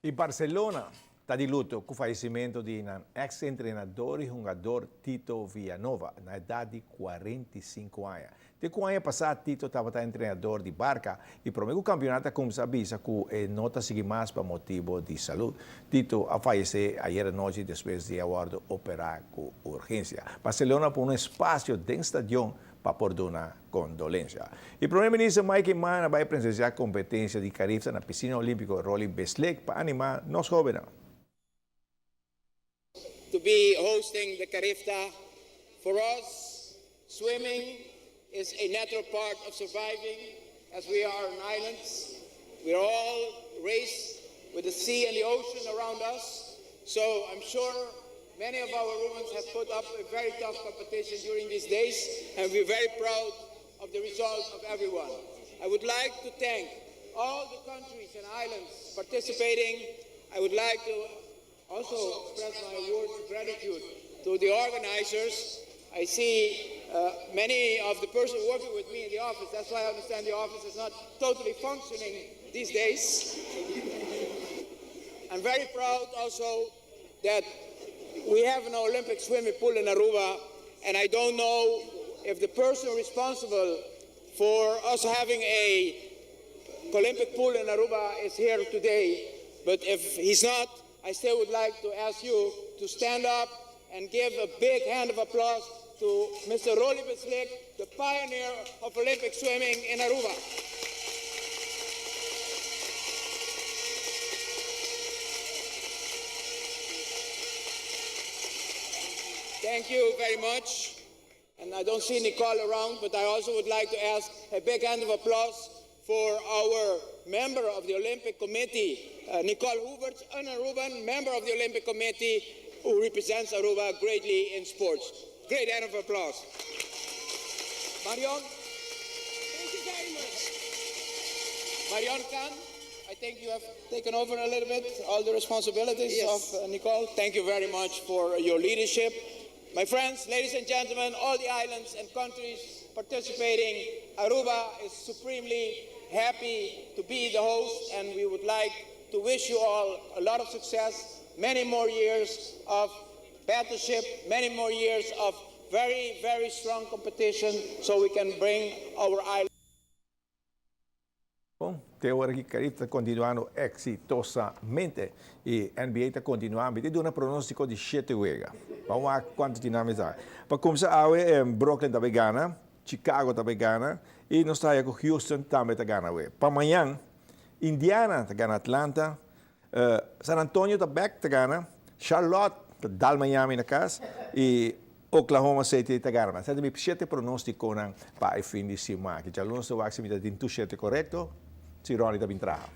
In Barcelona está de luto com o falecimento de um ex-treinador e jogador Tito Villanova, na idade de 45 anos. De que o ano passado, Tito estava treinador de Barca e para o campeonato, como sabia, que nota seguir mais para motivo de saúde. Tito a falecer ayer à noite depois de haver operar com urgência. Barcelona por um espaço dentro do estádio para por uma condolência. E o primeiro-ministro Mike Mann vai presenciar a competência de carifta na piscina olímpica Rolling Beslek para animar nós jovens. To be hosting the Carifta, for us, swimming is a natural part of surviving as we are on islands. We're all raised with the sea and the ocean around us, so I'm sure many of our women have put up a very tough competition during these days, and we're very proud of the result of everyone. I would like to thank all the countries and islands participating. I would like to also express my words of gratitude to the organizers. I see many of the persons working with me in the office. That's why I understand the office is not totally functioning these days. I'm very proud also that we have an Olympic swimming pool in Aruba, and I don't know if the person responsible for us having a Olympic pool in Aruba is here today, but if he's not, I still would like to ask you to stand up and give a big hand of applause to Mr. Rolly Beslek, the pioneer of Olympic swimming in Aruba. Thank you very much. And I don't see Nicole around, but I also would like to ask a big hand of applause for our member of the Olympic Committee, Nicole Huberts, an Aruban member of the Olympic Committee who represents Aruba greatly in sports. Great hand of applause. Marion? Thank you very much. Marion Khan, I think you have taken over a little bit all the responsibilities of Nicole. Thank you very much for your leadership. My friends, ladies and gentlemen, all the islands and countries participating, Aruba is supremely happy to be the host, and we would like to wish you all a lot of success, many more years of battleship, many more years of very, very strong competition so we can bring our island. Bom, até agora que Carifta está continuando exitosamente e a NBA está continuando. Tem um pronóstico de 7 jogos. Vamos ver quanto dinâmica. Para começar, Brooklyn está ganhando, Chicago está ganhando e nós estamos com Houston também está ganhando. Para amanhã, Indiana está ganhando Atlanta, San Antonio está ganhando, Charlotte está Miami na casa e Oklahoma City está ganhando. Então, tem 7 pronósticos para o fim de semana. Que já não se vai ser 7 correto. Si Ronnie da Bintraha.